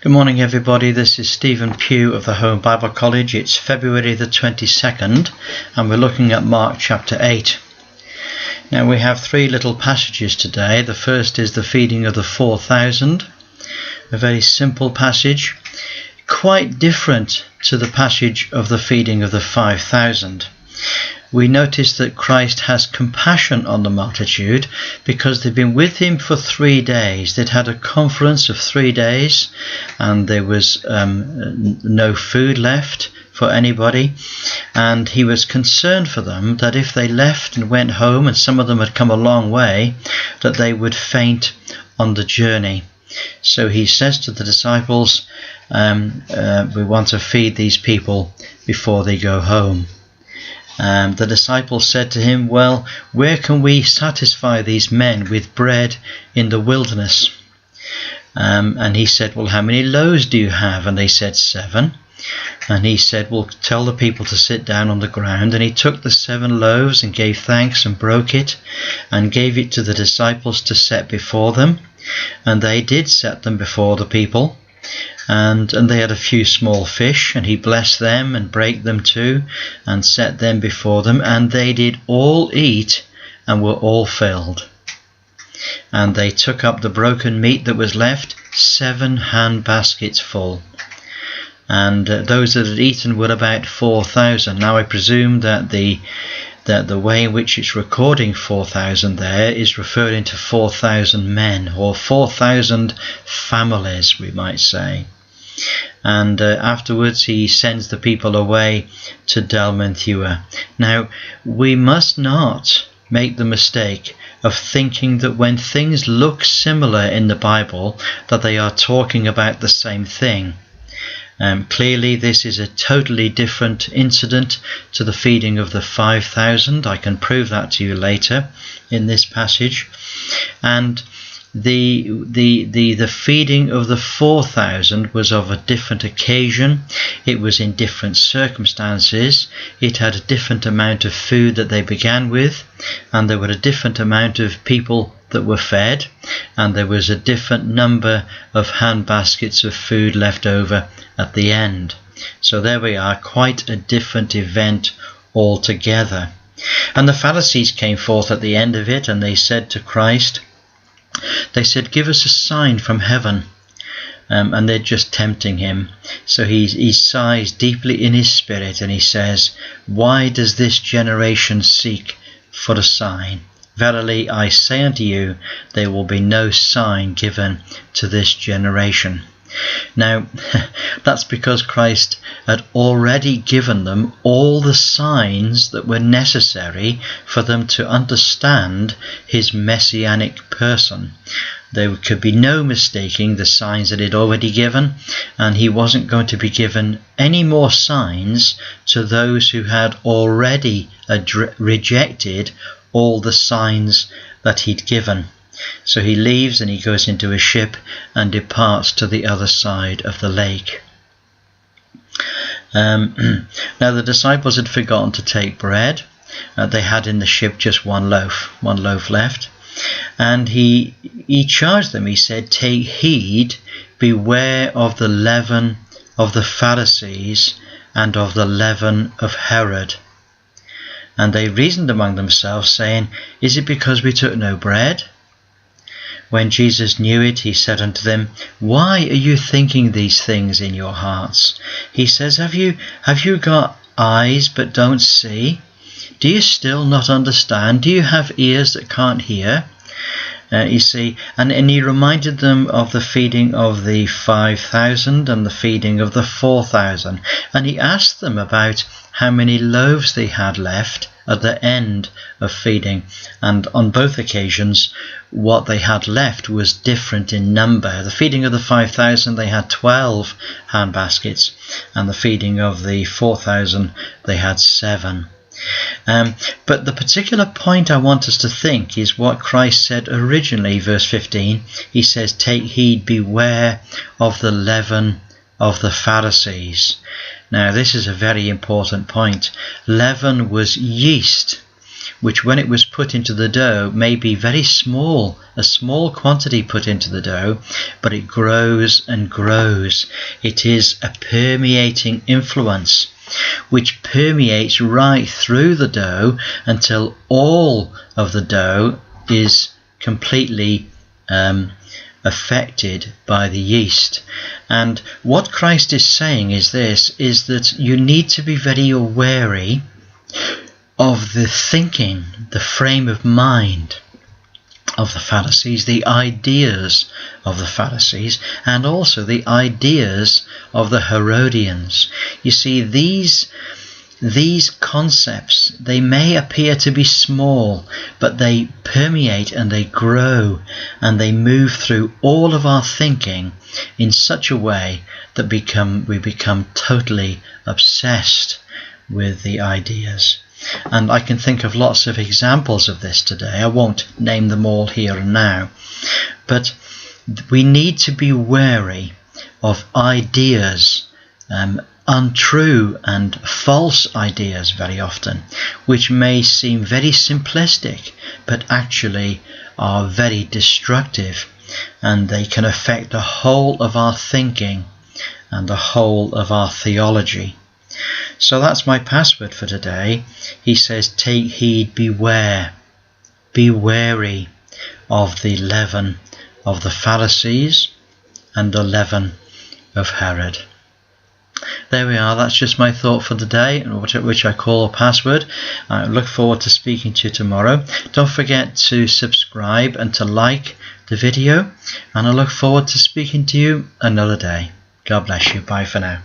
Good morning everybody, this is Stephen Pugh of the Home Bible College. It's February the 22nd and we're looking at Mark chapter 8. Now we have three little passages today. The first is the feeding of the 4,000, a very simple passage, quite different to the passage of the feeding of the 5,000. We notice that Christ has compassion on the multitude because they've been with him for 3 days. They'd had a conference of 3 days and there was no food left for anybody, and he was concerned for them that if they left and went home, and some of them had come a long way, that they would faint on the journey. So he says to the disciples, we want to feed these people before they go home. The disciples said to him, well, where can we satisfy these men with bread in the wilderness? And he said, well, how many loaves do you have? And they said 7. And he said, well, tell the people to sit down on the ground. And he took the 7 loaves and gave thanks and broke it and gave it to the disciples to set before them. And they did set them before the people. And they had a few small fish, and he blessed them and brake them too and set them before them, and they did all eat and were all filled. And they took up the broken meat that was left, 7 hand baskets full. And those that had eaten were about 4,000. Now I presume that the way in which it's recording 4,000 there is referring to 4,000 men, or 4,000 families, we might say. And afterwards he sends the people away to Dalmanthua. Now, we must not make the mistake of thinking that when things look similar in the Bible, that they are talking about the same thing. Clearly this is a totally different incident to the feeding of the 5,000. I can prove that to you later in this passage. And the feeding of the 4,000 was of a different occasion. It was in different circumstances. It had a different amount of food that they began with, and there were a different amount of people that were fed, and there was a different number of hand baskets of food left over at the end. So there we are, quite a different event altogether. And the Pharisees came forth at the end of it, and they said to Christ, they said, give us a sign from heaven. And they're just tempting him. So he sighs deeply in his spirit and he says, why does this generation seek for a sign? Verily I say unto you, there will be no sign given to this generation. Now, that's because Christ had already given them all the signs that were necessary for them to understand his messianic person. There could be no mistaking the signs that he'd already given, and he wasn't going to be given any more signs to those who had already rejected all the signs that he'd given. So he leaves and he goes into a ship and departs to the other side of the lake. Now the disciples had forgotten to take bread. They had in the ship just one loaf left. And he charged them, he said, take heed, beware of the leaven of the Pharisees and of the leaven of Herod. And they reasoned among themselves, saying, is it because we took no bread? When Jesus knew it, he said unto them, why are you thinking these things in your hearts? He says, have you got eyes but don't see? Do you still not understand? Do you have ears that can't hear? You see, and he reminded them of the feeding of the 5,000 and the feeding of the 4,000. And he asked them about how many loaves they had left at the end of feeding. And on both occasions, what they had left was different in number. The feeding of the 5,000, they had 12 hand baskets, and the feeding of the 4,000, they had 7. But the particular point I want us to think is what Christ said originally, verse 15. He says, take heed, beware of the leaven of the Pharisees. Now this is a very important point. Leaven was yeast, which when it was put into the dough may be very small, a small quantity put into the dough, but it grows and grows. It is a permeating influence which permeates right through the dough until all of the dough is completely affected by the yeast. And what Christ is saying is this, is that you need to be very wary of the thinking, the frame of mind of the Pharisees, the ideas of the Pharisees, and also the ideas of the Herodians. You see, these concepts, they may appear to be small, but they permeate and they grow and they move through all of our thinking in such a way that we become totally obsessed with the ideas. And I can think of lots of examples of this today. I won't name them all here and now, but we need to be wary of ideas, untrue and false ideas very often, which may seem very simplistic but actually are very destructive, and they can affect the whole of our thinking and the whole of our theology. So that's my password for today. He says, take heed, beware, be wary of the leaven of the Pharisees and the leaven of Herod. There we are. That's just my thought for the day, which I call a password. I look forward to speaking to you tomorrow. Don't forget to subscribe and to like the video, and I look forward to speaking to you another day. God bless you. Bye for now.